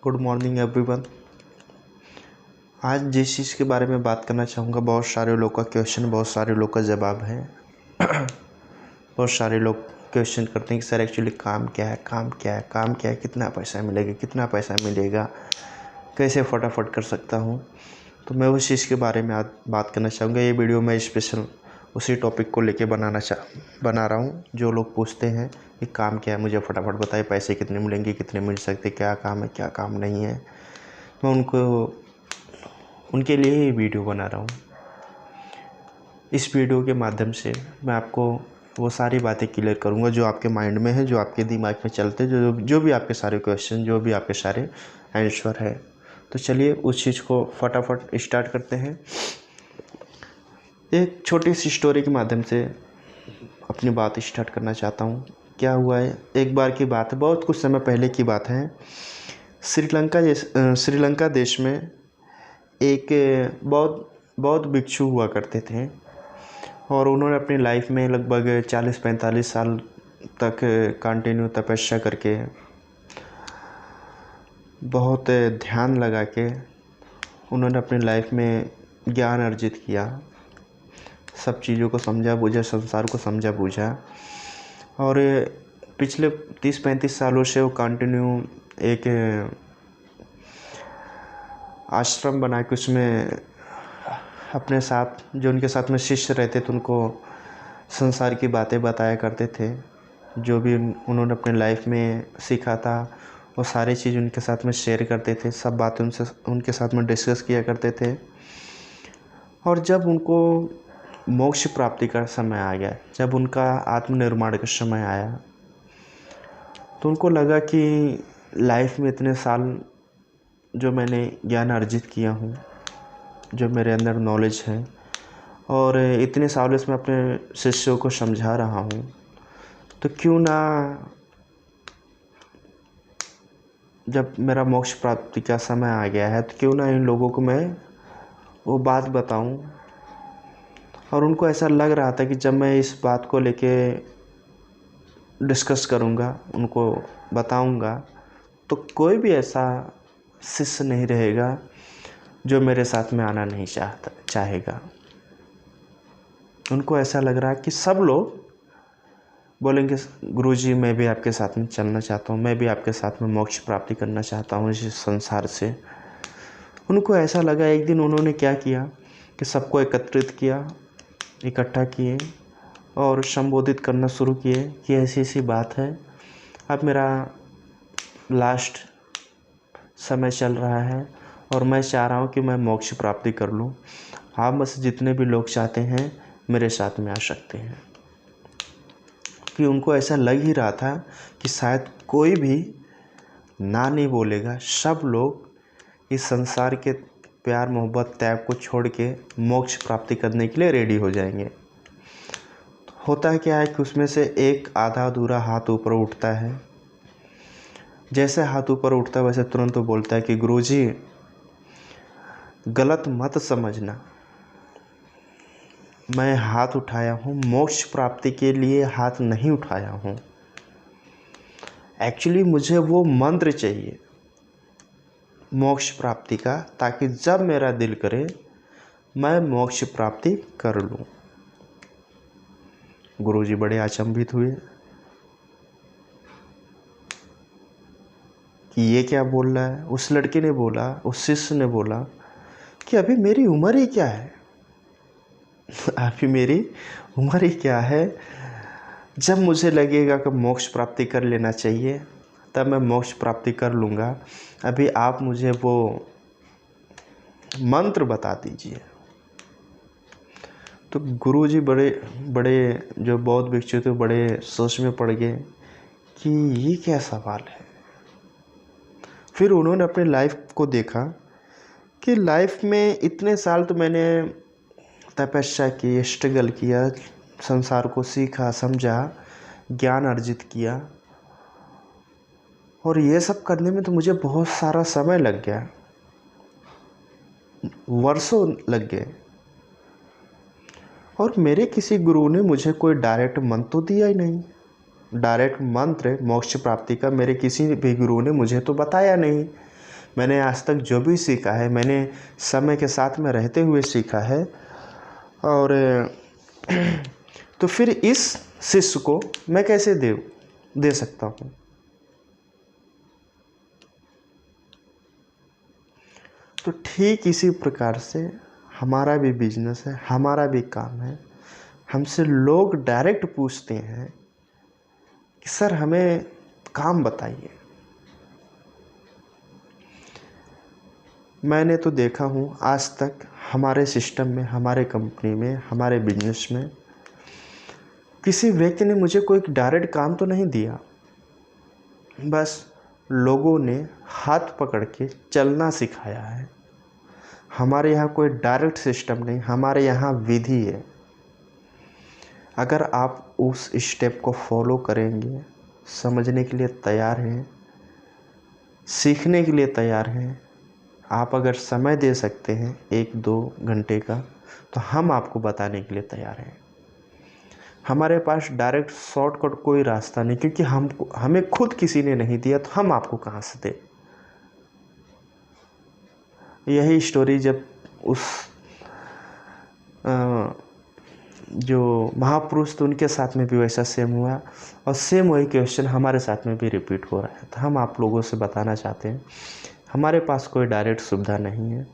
Good morning everyone. आज जिस चीज़ के बारे में बात करना चाहूँगा, बहुत सारे लोग का क्वेश्चन, बहुत सारे लोग का जवाब है। बहुत सारे लोग क्वेश्चन करते हैं कि सर एक्चुअली काम क्या है, काम क्या है, काम क्या है, कितना पैसा मिलेगा, कितना पैसा मिलेगा, कैसे फटाफट कर सकता हूँ। तो मैं उस चीज़ के बारे में आज बात करना चाहूँगा। ये वीडियो मैं स्पेशल उसी टॉपिक को लेके बना रहा हूँ। जो लोग पूछते हैं कि काम क्या है, मुझे फटाफट बताइए, पैसे कितने मिलेंगे, कितने मिल सकते, क्या काम है, क्या काम नहीं है। मैं उनके लिए ही वीडियो बना रहा हूँ। इस वीडियो के माध्यम से मैं आपको वो सारी बातें क्लियर करूँगा जो आपके माइंड में है, जो आपके दिमाग में चलते, जो भी आपके सारे क्वेश्चन, जो भी आपके सारे आंसर है। तो चलिए उस चीज़ को फटाफट स्टार्ट करते हैं। एक छोटी सी स्टोरी के माध्यम से अपनी बात स्टार्ट करना चाहता हूँ। क्या हुआ है, एक बार की बात है, बहुत कुछ समय पहले की बात है। श्रीलंका देश में एक बहुत भिक्षु हुआ करते थे और उन्होंने अपनी लाइफ में लगभग 40-45 साल तक कंटिन्यू तपस्या करके, बहुत ध्यान लगा के उन्होंने अपनी लाइफ में ज्ञान अर्जित किया, सब चीज़ों को समझा बूझा, संसार को समझा बूझा। और पिछले 30-35 सालों से वो कंटिन्यू एक आश्रम बना के उसमें अपने साथ, जो उनके साथ में शिष्य रहते थे, उनको संसार की बातें बताया करते थे। जो भी उन्होंने अपने लाइफ में सीखा था वो सारी चीज़ उनके साथ में शेयर करते थे, सब बातें उनके साथ में डिस्कस किया करते थे। और जब उनको मोक्ष प्राप्ति का समय आ गया, जब उनका आत्मनिर्माण का समय आया, तो उनको लगा कि लाइफ में इतने साल जो मैंने ज्ञान अर्जित किया हूँ, जो मेरे अंदर नॉलेज है, और इतने सालों से मैं अपने शिष्यों को समझा रहा हूँ, तो क्यों ना जब मेरा मोक्ष प्राप्ति का समय आ गया है, तो क्यों ना इन लोगों को मैं वो बात बताऊँ। और उनको ऐसा लग रहा था कि जब मैं इस बात को लेके डिस्कस करूँगा, उनको बताऊँगा, तो कोई भी ऐसा शिष्य नहीं रहेगा जो मेरे साथ में आना नहीं चाहेगा। उनको ऐसा लग रहा है कि सब लोग बोलेंगे, गुरुजी मैं भी आपके साथ में चलना चाहता हूँ, मैं भी आपके साथ में मोक्ष प्राप्ति करना चाहता हूँ इस संसार से। उनको ऐसा लगा। एक दिन उन्होंने क्या किया कि सबको एकत्रित किया, इकट्ठा किए और संबोधित करना शुरू किए कि ऐसी ऐसी बात है, अब मेरा लास्ट समय चल रहा है और मैं चाह रहा हूँ कि मैं मोक्ष प्राप्ति कर लूँ। आप में से जितने भी लोग चाहते हैं मेरे साथ में आ सकते हैं। कि उनको ऐसा लग ही रहा था कि शायद कोई भी ना नहीं बोलेगा, सब लोग इस संसार के प्यार मोहब्बत त्याग को छोड़ के मोक्ष प्राप्ति करने के लिए रेडी हो जाएंगे। होता है क्या है कि उसमें से एक आधा अधूरा हाथ ऊपर उठता है। जैसे हाथ ऊपर उठता है वैसे तुरंत वो बोलता है कि गुरुजी गलत मत समझना, मैं हाथ उठाया हूँ मोक्ष प्राप्ति के लिए हाथ नहीं उठाया हूँ। एक्चुअली मुझे वो मंत्र चाहिए मोक्ष प्राप्ति का, ताकि जब मेरा दिल करे मैं मोक्ष प्राप्ति कर लूँ। गुरुजी बड़े अचंभित हुए कि ये क्या बोल रहा है। उस लड़के ने बोला, उस शिष्य ने बोला कि अभी मेरी उम्र ही क्या है, अभी मेरी उम्र ही क्या है। जब मुझे लगेगा कि मोक्ष प्राप्ति कर लेना चाहिए तब मैं मोक्ष प्राप्ति कर लूँगा। अभी आप मुझे वो मंत्र बता दीजिए। तो गुरुजी बड़े जो बौद्ध भिक्षु थे बड़े सोच में पड़ गए कि ये क्या सवाल है। फिर उन्होंने अपने लाइफ को देखा कि लाइफ में इतने साल तो मैंने तपस्या की, स्ट्रगल किया, संसार को सीखा, समझा, ज्ञान अर्जित किया, और ये सब करने में तो मुझे बहुत सारा समय लग गया, वर्षों लग गए। और मेरे किसी गुरु ने मुझे कोई डायरेक्ट मंत्र तो दिया ही नहीं, डायरेक्ट मंत्र मोक्ष प्राप्ति का मेरे किसी भी गुरु ने मुझे तो बताया नहीं। मैंने आज तक जो भी सीखा है मैंने समय के साथ में रहते हुए सीखा है। और तो फिर इस शिष्य को मैं कैसे दे सकता हूँ। तो ठीक इसी प्रकार से हमारा भी बिजनेस है, हमारा भी काम है। हमसे लोग डायरेक्ट पूछते हैं कि सर हमें काम बताइए। मैंने तो देखा हूँ आज तक हमारे सिस्टम में, हमारे कंपनी में, हमारे बिजनेस में किसी व्यक्ति ने मुझे कोई डायरेक्ट काम तो नहीं दिया। बस लोगों ने हाथ पकड़ के चलना सिखाया है। हमारे यहाँ कोई डायरेक्ट सिस्टम नहीं, हमारे यहाँ विधि है। अगर आप उस स्टेप को फॉलो करेंगे, समझने के लिए तैयार हैं, सीखने के लिए तैयार हैं, आप अगर समय दे सकते हैं 1-2 घंटे का, तो हम आपको बताने के लिए तैयार हैं। हमारे पास डायरेक्ट शॉर्टकट कोई रास्ता नहीं, क्योंकि हमें खुद किसी ने नहीं दिया तो हम आपको कहाँ से दें। यही स्टोरी जब उस जो महापुरुष थे उनके साथ में भी वैसा सेम हुआ, और सेम वही क्वेश्चन हमारे साथ में भी रिपीट हो रहा है। तो हम आप लोगों से बताना चाहते हैं हमारे पास कोई डायरेक्ट सुविधा नहीं है।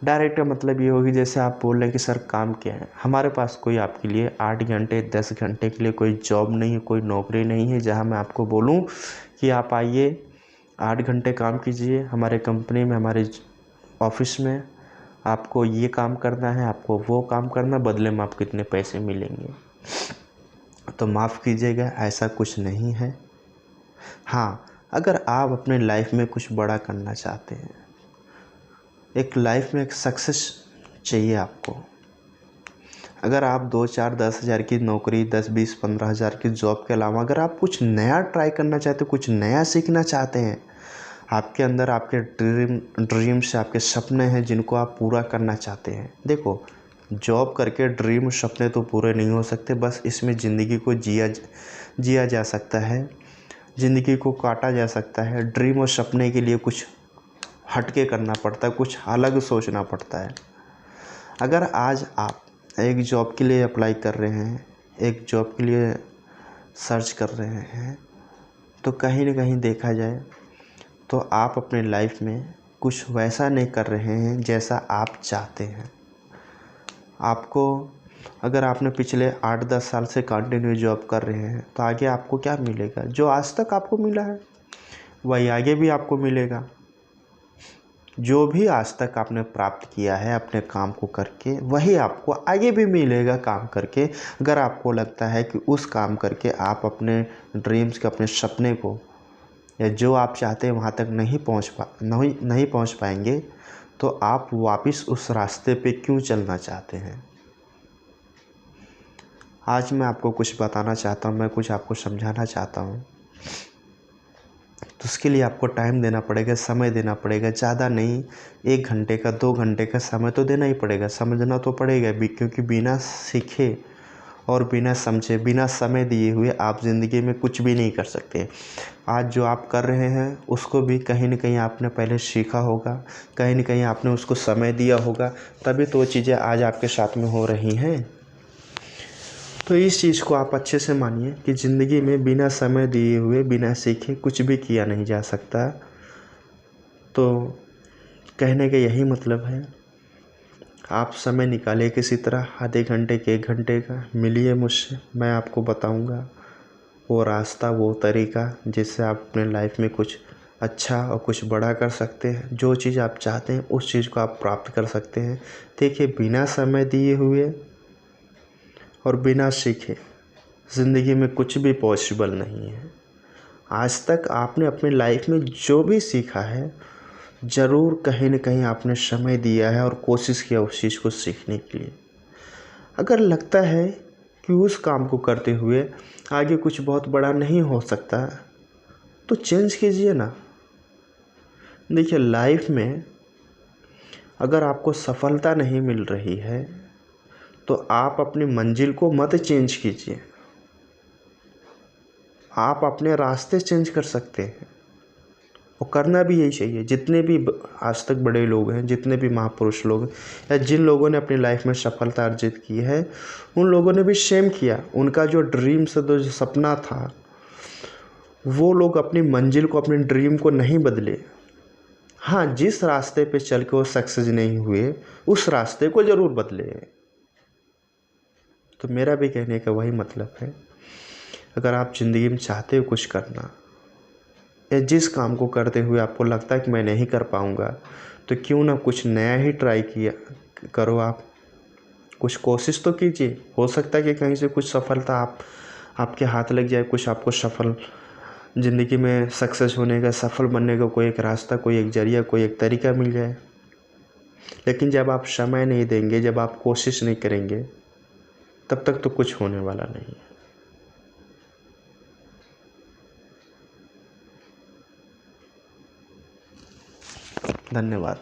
डायरेक्ट का मतलब ये होगी जैसे आप बोल रहे हैं कि सर काम क्या है, हमारे पास कोई आपके लिए 8 घंटे 10 घंटे के लिए कोई जॉब नहीं है, कोई नौकरी नहीं है जहाँ मैं आपको बोलूँ कि आप आइए 8 घंटे काम कीजिए हमारे कंपनी में, हमारे ऑफिस में, आपको ये काम करना है, आपको वो काम करना, बदले में आपको कितने पैसे मिलेंगे। तो माफ़ कीजिएगा, ऐसा कुछ नहीं है। हाँ, अगर आप अपने लाइफ में कुछ बड़ा करना चाहते हैं, एक लाइफ में एक सक्सेस चाहिए आपको, अगर आप 2-4 10 हज़ार की नौकरी, 10 20 15 हज़ार की जॉब के अलावा अगर आप कुछ नया ट्राई करना चाहते हो, कुछ नया सीखना चाहते हैं, आपके अंदर आपके ड्रीम्स, आपके सपने हैं जिनको आप पूरा करना चाहते हैं। देखो, जॉब करके ड्रीम सपने तो पूरे नहीं हो सकते, बस इसमें ज़िंदगी को जिया जा सकता है, ज़िंदगी को काटा जा सकता है। ड्रीम और सपने के लिए कुछ हटके करना पड़ता है, कुछ अलग सोचना पड़ता है। अगर आज आप एक जॉब के लिए अप्लाई कर रहे हैं, एक जॉब के लिए सर्च कर रहे हैं, तो कहीं ना कहीं देखा जाए तो आप अपने लाइफ में कुछ वैसा नहीं कर रहे हैं जैसा आप चाहते हैं। आपको अगर आपने पिछले 8-10 साल से कंटिन्यू जॉब कर रहे हैं तो आगे आपको क्या मिलेगा? जो आज तक आपको मिला है वही आगे भी आपको मिलेगा। जो भी आज तक आपने प्राप्त किया है अपने काम को करके, वही आपको आगे भी मिलेगा काम करके। अगर आपको लगता है कि उस काम करके आप अपने ड्रीम्स के, अपने सपने को, या जो आप चाहते हैं वहाँ तक नहीं पहुँच पाएंगे, तो आप वापस उस रास्ते पे क्यों चलना चाहते हैं? आज मैं आपको कुछ बताना चाहता हूँ, मैं कुछ आपको समझाना चाहता हूँ, तो उसके लिए आपको टाइम देना पड़ेगा, समय देना पड़ेगा। ज़्यादा नहीं, 1 घंटे का, 2 घंटे का समय तो देना ही पड़ेगा, समझना तो पड़ेगा भी, क्योंकि बिना सीखे और बिना समझे, बिना समय दिए हुए आप ज़िंदगी में कुछ भी नहीं कर सकते। आज जो आप कर रहे हैं उसको भी कहीं न कहीं आपने पहले सीखा होगा, कहीं न कहीं आपने उसको समय दिया होगा, तभी तो वो चीज़ें आज आपके साथ में हो रही हैं। तो इस चीज़ को आप अच्छे से मानिए कि ज़िंदगी में बिना समय दिए हुए, बिना सीखे कुछ भी किया नहीं जा सकता। तो कहने का यही मतलब है, आप समय निकालिए किसी तरह, आधे घंटे के 1 घंटे का, मिलिए मुझसे, मैं आपको बताऊंगा वो रास्ता, वो तरीका जिससे आप अपने लाइफ में कुछ अच्छा और कुछ बड़ा कर सकते हैं। जो चीज़ आप चाहते हैं उस चीज़ को आप प्राप्त कर सकते हैं। देखिए, बिना समय दिए हुए और बिना सीखे ज़िंदगी में कुछ भी पॉसिबल नहीं है। आज तक आपने अपनी लाइफ में जो भी सीखा है, ज़रूर कहीं न कहीं आपने समय दिया है और कोशिश किया उस चीज़ को सीखने के लिए। अगर लगता है कि उस काम को करते हुए आगे कुछ बहुत बड़ा नहीं हो सकता, तो चेंज कीजिए ना। देखिए, लाइफ में अगर आपको सफलता नहीं मिल रही है तो आप अपनी मंजिल को मत चेंज कीजिए, आप अपने रास्ते चेंज कर सकते हैं। और करना भी यही चाहिए। जितने भी आज तक बड़े लोग हैं, जितने भी महापुरुष लोग हैं, या जिन लोगों ने अपनी लाइफ में सफलता अर्जित की है, उन लोगों ने भी सेम किया। उनका जो ड्रीम्स, जो सपना था, वो लोग अपनी मंजिल को, अपने ड्रीम को नहीं बदले। हाँ, जिस रास्ते पे चल के वो सक्सेस नहीं हुए, उस रास्ते को ज़रूर बदले। तो मेरा भी कहने का वही मतलब है, अगर आप ज़िंदगी में चाहते हो कुछ करना, या जिस काम को करते हुए आपको लगता है कि मैं नहीं कर पाऊँगा, तो क्यों ना कुछ नया ही ट्राई किया करो। आप कुछ कोशिश तो कीजिए, हो सकता है कि कहीं से कुछ सफलता आपके हाथ लग जाए, कुछ आपको सफल ज़िंदगी में सक्सेस होने का, सफल बनने का कोई एक रास्ता, कोई एक ज़रिया, कोई एक तरीका मिल जाए। लेकिन जब आप समय नहीं देंगे, जब आप कोशिश नहीं करेंगे, तब तक तो कुछ होने वाला नहीं है। धन्यवाद।